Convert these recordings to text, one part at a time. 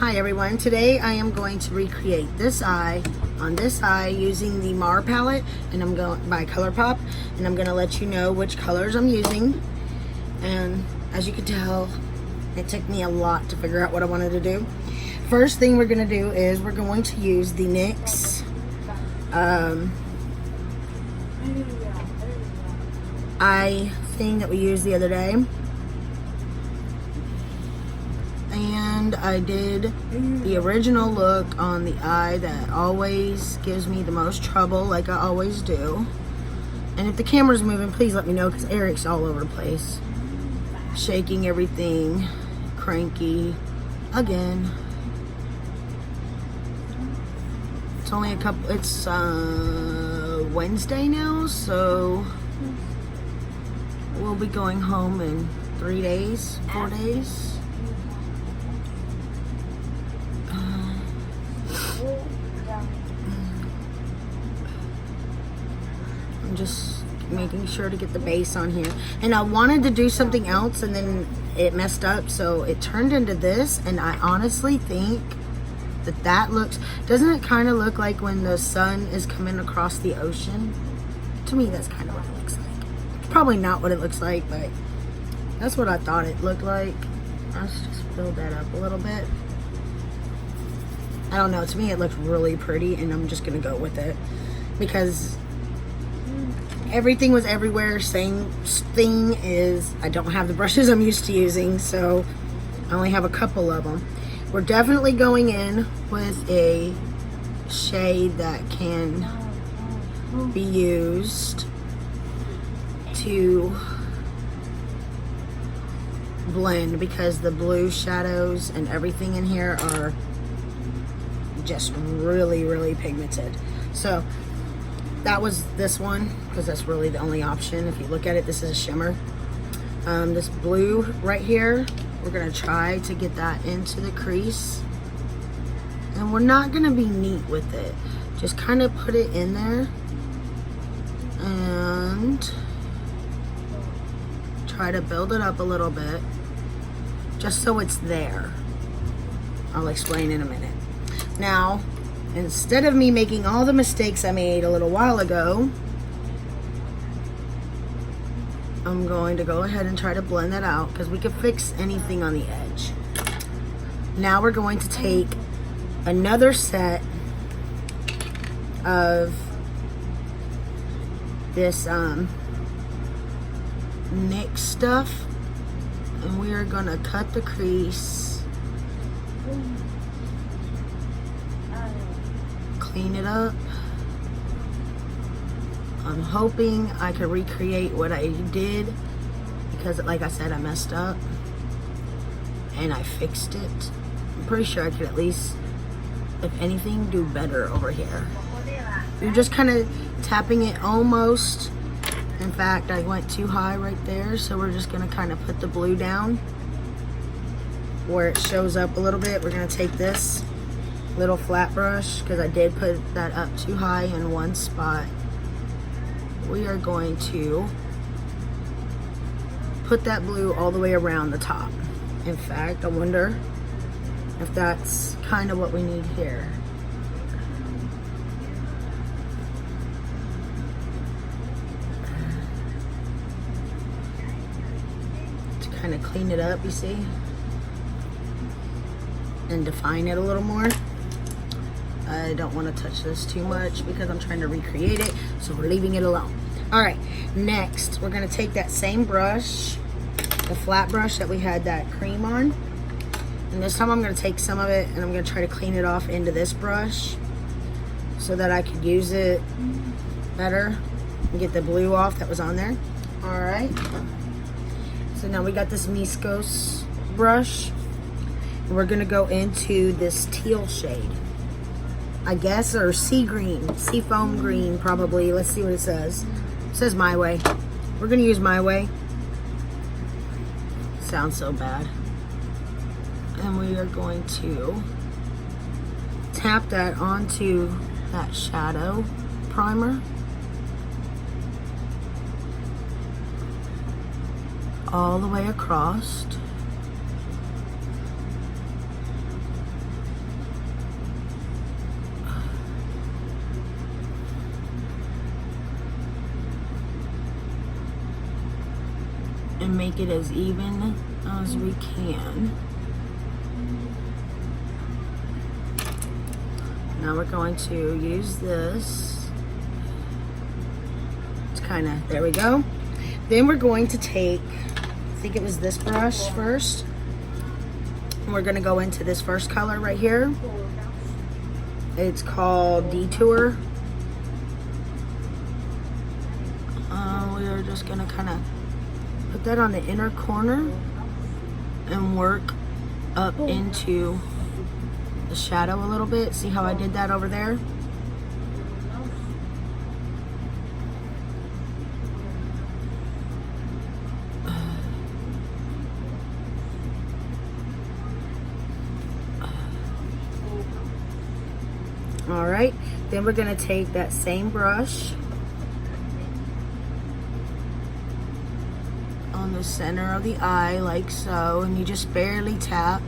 Hi everyone, today I am going to recreate this eye on this eye using the Mar palette, and I'm going by ColourPop, and I'm going to let you know which colors I'm using. And as you can tell, it took me a lot to figure out what I wanted to do. First thing we're going to do is we're going to use the NYX eye thing that we used the other day. And I did the original look on the eye that always gives me the most trouble, like I always do. And if the camera's moving, please let me know, because Eric's all over the place, shaking everything, cranky again. It's only a couple, it's Wednesday now, so we'll be going home in 3 days, 4 days. I'm just making sure to get the base on here, and I wanted to do something else and then it messed up, so it turned into this. And I honestly think that looks, doesn't it kind of look like when the sun is coming across the ocean? To me, that's kind of what it looks like. It's probably not what it looks like, but that's what I thought it looked like. Let's just build that up a little bit. I don't know, to me it looks really pretty, and I'm just gonna go with it because everything was everywhere. Same thing is, I don't have the brushes I'm used to using, so I only have a couple of them. We're definitely going in with a shade that can be used to blend, because the blue shadows and everything in here are just really pigmented. So that was this one, because that's really the only option. If you look at it, this is a shimmer. This blue right here, we're gonna try to get that into the crease, and we're not gonna be neat with it. Just kind of put it in there and try to build it up a little bit, just so it's there. I'll explain in a minute. Now, instead of me making all the mistakes I made a little while ago, I'm going to go ahead and try to blend that out, because we can fix anything on the edge. Now we're going to take another set of this NYX stuff, and we are going to cut the crease, clean it up. I'm hoping I can recreate what I did, because like I said, I messed up and I fixed it. I'm pretty sure I could at least, if anything, do better over here. You're just kind of tapping it almost. In fact, I went too high right there, so we're just gonna kind of put the blue down where it shows up a little bit. We're gonna take this little flat brush, because I did put that up too high in one spot. We are going to put that blue all the way around the top. In fact, I wonder if that's kind of what we need here. To kind of clean it up, you see? And define it a little more. I don't want to touch this too much because I'm trying to recreate it, so we're leaving it alone. Alright, next we're going to take that same brush, the flat brush that we had that cream on, and this time I'm going to take some of it and I'm going to try to clean it off into this brush so that I could use it better and get the blue off that was on there. Alright, so now we got this Miskos brush, and we're going to go into this teal shade, I guess, or sea green, sea foam green probably. Let's see what it says. It says My Way. We're gonna use My Way. Sounds so bad. And we are going to tap that onto that shadow primer. All the way across. make it as even as we can. Now we're going to use this. It's kind of, there we go. Then we're going to take, I think it was this brush first. And we're going to go into this first color right here. It's called Detour. We are just going to kind of put that on the inner corner and work up into the shadow a little bit. See how I did that over there? All right, then we're going to take that same brush on the center of the eye like so, and you just barely tap.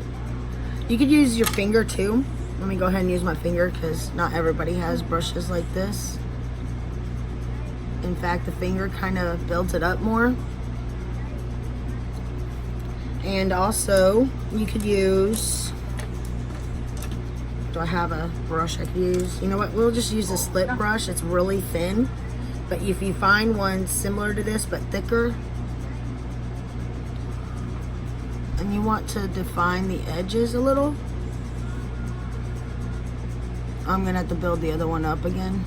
You could use your finger too. Let me go ahead and use my finger because not everybody has brushes like this. In fact, the finger kind of builds it up more. And also, you could use, do I have a brush I could use? You know what, we'll just use a split brush. It's really thin. But if you find one similar to this but thicker, and you want to define the edges a little, I'm gonna have to build the other one up again.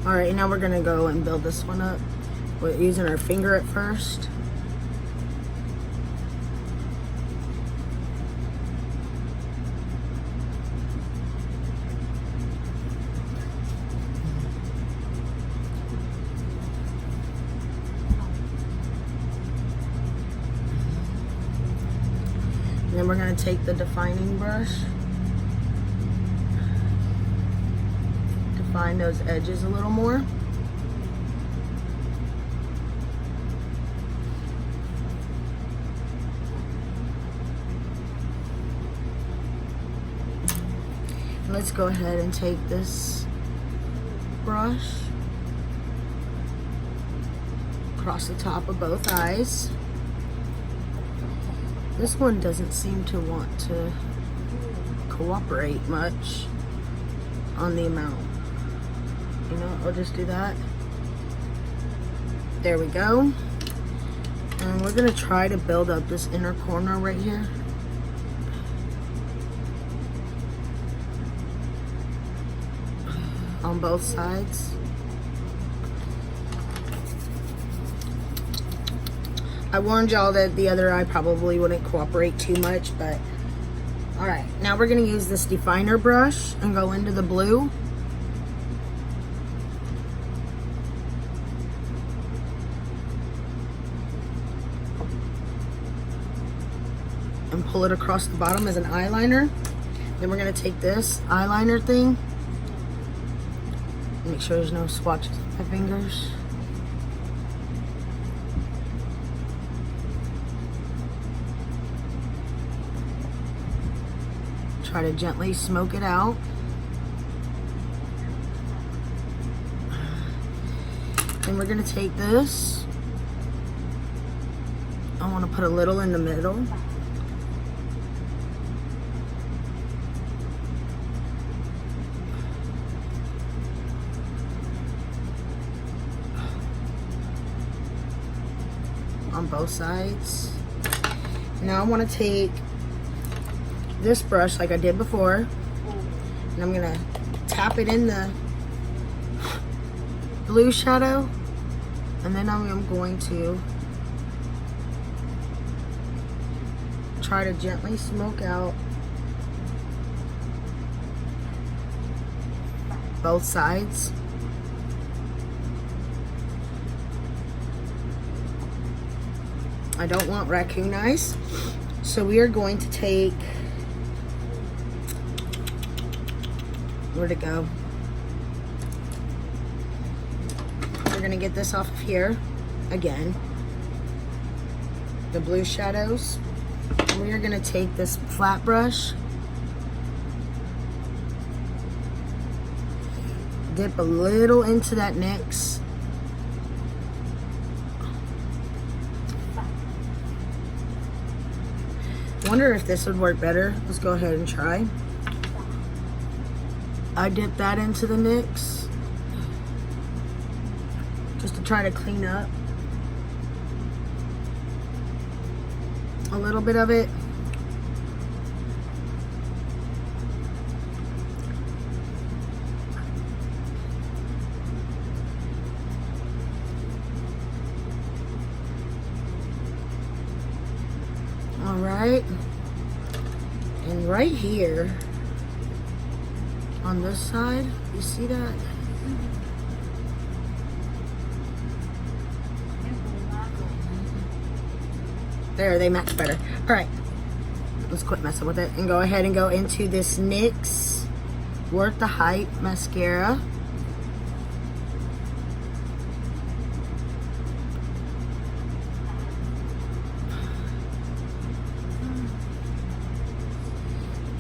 All right, now we're gonna go and build this one up. We're using our finger at first. And then we're going to take the defining brush, define those edges a little more. Let's go ahead and take this brush across the top of both eyes. This one doesn't seem to want to cooperate much on the amount. You know, I'll just do that. There we go. And we're gonna try to build up this inner corner right here. On both sides. I warned y'all that the other eye probably wouldn't cooperate too much, but all right, now we're gonna use this definer brush and go into the blue. And pull it across the bottom as an eyeliner. Then we're gonna take this eyeliner thing, make sure there's no swatches on my fingers. Try to gently smoke it out. Then we're gonna take this. I wanna put a little in the middle. On both sides. Now I wanna take this brush like I did before, and I'm gonna tap it in the blue shadow, and then I'm going to try to gently smoke out both sides. I don't want raccoon eyes, so we are going to take, where'd it go? We're gonna get this off of here again, the blue shadows. We are gonna take this flat brush dip a little into that NYX. Wonder if this would work better. Let's go ahead and try. I dip that into the NYX just to try to clean up a little bit of it. All right, and right here on this side, you see that? There, they match better. All right, let's quit messing with it and go ahead and go into this NYX Worth the Hype mascara.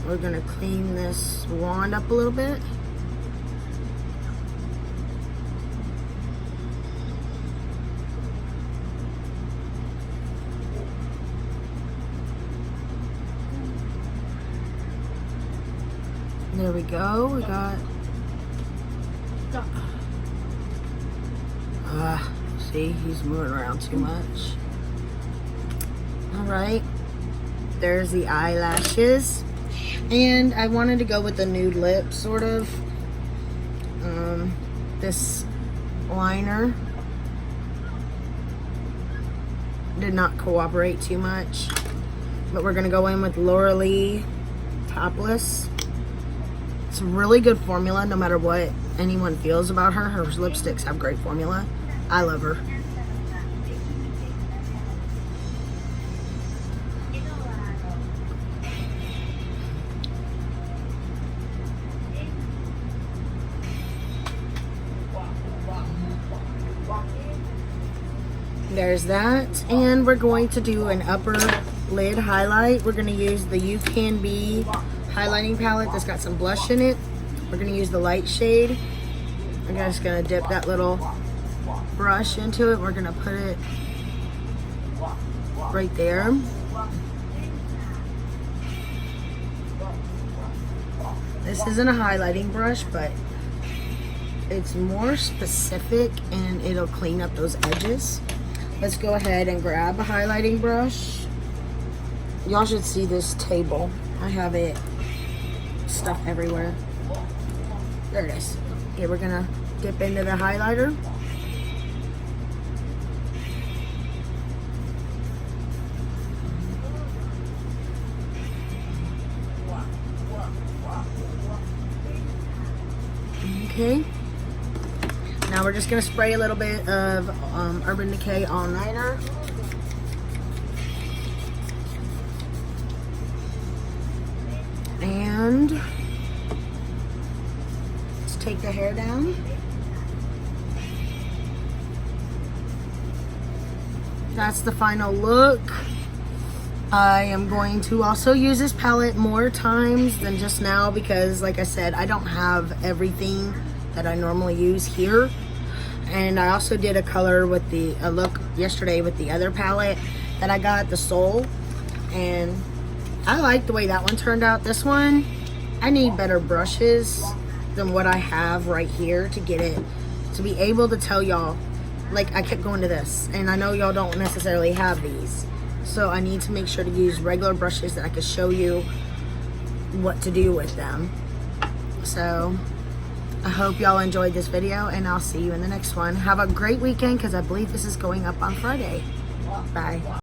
We're gonna clean this wand up a little bit. There we go. We got. See, he's moving around too much. All right. There's the eyelashes. And I wanted to go with the nude lip, sort of. This liner did not cooperate too much. But we're going to go in with Laura Lee Topless. It's a really good formula, no matter what anyone feels about her. Her lipsticks have great formula. I love her. There's that. And we're going to do an upper lid highlight. We're going to use the You Can Be highlighting palette that's got some blush in it. We're going to use the light shade. I'm just going to dip that little brush into it. We're going to put it right there. This isn't a highlighting brush, but it's more specific and it'll clean up those edges. Let's go ahead and grab a highlighting brush. Y'all should see this table. I have it stuff everywhere. There it is. Okay, we're gonna dip into the highlighter. Okay. Now we're just gonna spray a little bit of Urban Decay All Nighter. And let's take the hair down. That's the final look. I am going to also use this palette more times than just now because, like I said, I don't have everything that I normally use here. And I also did a color with a look yesterday with the other palette that I got, the Soul. And I like the way that one turned out. This one, I need better brushes than what I have right here to get it, to be able to tell y'all. Like, I kept going to this, and I know y'all don't necessarily have these. So I need to make sure to use regular brushes that I can show you what to do with them. So I hope y'all enjoyed this video, and I'll see you in the next one. Have a great weekend, because I believe this is going up on Friday. Bye.